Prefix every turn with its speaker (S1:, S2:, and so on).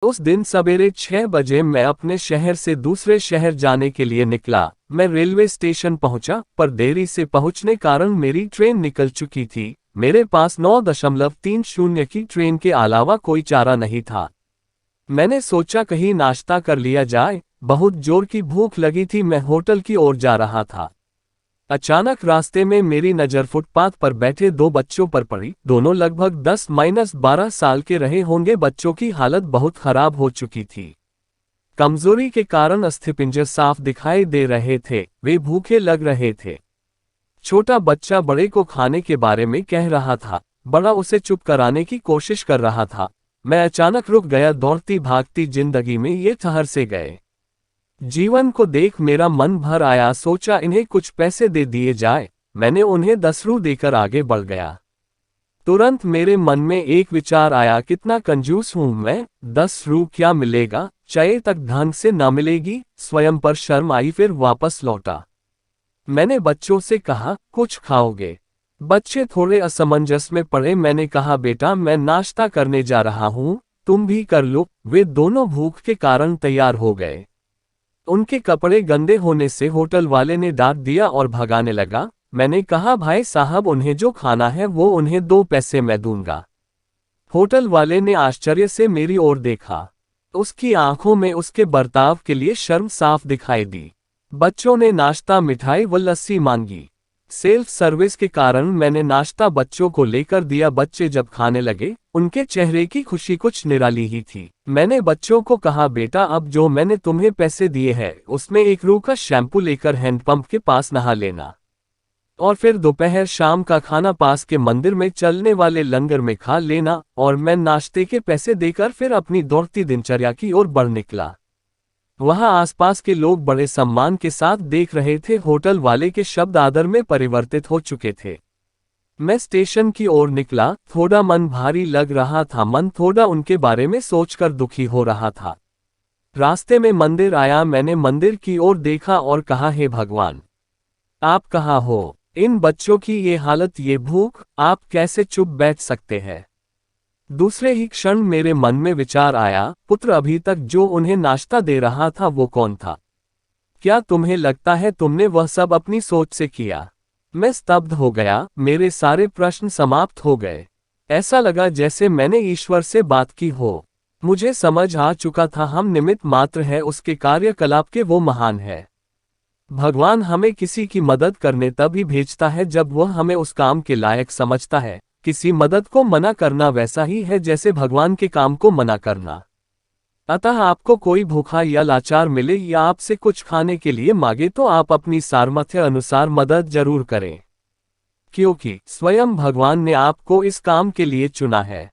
S1: उस दिन सवेरे 6 बजे मैं अपने शहर से दूसरे शहर जाने के लिए निकला। मैं रेलवे स्टेशन पहुंचा, पर देरी से पहुंचने कारण मेरी ट्रेन निकल चुकी थी। मेरे पास 9.30 की ट्रेन के अलावा कोई चारा नहीं था। मैंने सोचा कहीं नाश्ता कर लिया जाए। बहुत जोर की भूख लगी थी। मैं होटल की ओर जा रहा था। अचानक रास्ते में मेरी नज़र फुटपाथ पर बैठे दो बच्चों पर पड़ी। दोनों लगभग 10-12 साल के रहे होंगे। बच्चों की हालत बहुत खराब हो चुकी थी। कमजोरी के कारण अस्थिपिंजर साफ दिखाई दे रहे थे। वे भूखे लग रहे थे। छोटा बच्चा बड़े को खाने के बारे में कह रहा था। बड़ा उसे चुप कराने की कोशिश कर रहा था। मैं अचानक रुक गया। दौड़ती भागती जिंदगी में ये ठहर से गए। जीवन को देख मेरा मन भर आया। सोचा इन्हें कुछ पैसे दे दिए जाए। मैंने उन्हें 10 रू देकर आगे बढ़ गया। तुरंत मेरे मन में एक विचार आया, कितना कंजूस हूं मैं। 10 रू क्या मिलेगा, चाय तक ढंग से न मिलेगी। स्वयं पर शर्म आई, फिर वापस लौटा। मैंने बच्चों से कहा, कुछ खाओगे? बच्चे थोड़े असमंजस में पड़े। मैंने कहा, बेटा मैं नाश्ता करने जा रहा हूं, तुम भी कर लो। वे दोनों भूख के कारण तैयार हो गए। उनके कपड़े गंदे होने से होटल वाले ने डांट दिया और भगाने लगा। मैंने कहा, भाई साहब उन्हें जो खाना है वो उन्हें 2 पैसे मैं दूंगा। होटल वाले ने आश्चर्य से मेरी ओर देखा। उसकी आंखों में उसके बर्ताव के लिए शर्म साफ दिखाई दी। बच्चों ने नाश्ता, मिठाई व लस्सी मांगी। सेल्फ सर्विस के कारण मैंने नाश्ता बच्चों को लेकर दिया। बच्चे जब खाने लगे, उनके चेहरे की खुशी कुछ निराली ही थी। मैंने बच्चों को कहा, बेटा अब जो मैंने तुम्हें पैसे दिए हैं उसमें 1 रू का शैम्पू लेकर हैंडपंप के पास नहा लेना, और फिर दोपहर शाम का खाना पास के मंदिर में चलने वाले लंगर में खा लेना। और मैं नाश्ते के पैसे देकर फिर अपनी दौड़ती दिनचर्या की ओर बढ़ निकला। वहां आसपास के लोग बड़े सम्मान के साथ देख रहे थे। होटल वाले के शब्द आदर में परिवर्तित हो चुके थे। मैं स्टेशन की ओर निकला। थोड़ा मन भारी लग रहा था। मन थोड़ा उनके बारे में सोचकर दुखी हो रहा था। रास्ते में मंदिर आया। मैंने मंदिर की ओर देखा और कहा, हे भगवान, आप कहाँ हो? इन बच्चों की ये हालत, ये भूख, आप कैसे चुप बैठ सकते हैं? दूसरे ही क्षण मेरे मन में विचार आया, पुत्र अभी तक जो उन्हें नाश्ता दे रहा था वो कौन था? क्या तुम्हें लगता है तुमने वह सब अपनी सोच से किया? मैं स्तब्ध हो गया। मेरे सारे प्रश्न समाप्त हो गए। ऐसा लगा जैसे मैंने ईश्वर से बात की हो। मुझे समझ आ चुका था हम निमित्त मात्र है, उसके कार्यकलाप के वो महान है। भगवान हमें किसी की मदद करने तभी भेजता है जब वह हमें उस काम के लायक समझता है। किसी मदद को मना करना वैसा ही है जैसे भगवान के काम को मना करना। अतः आपको कोई भूखा या लाचार मिले या आपसे कुछ खाने के लिए मांगे तो आप अपनी सामर्थ्य अनुसार मदद जरूर करें, क्योंकि स्वयं भगवान ने आपको इस काम के लिए चुना है।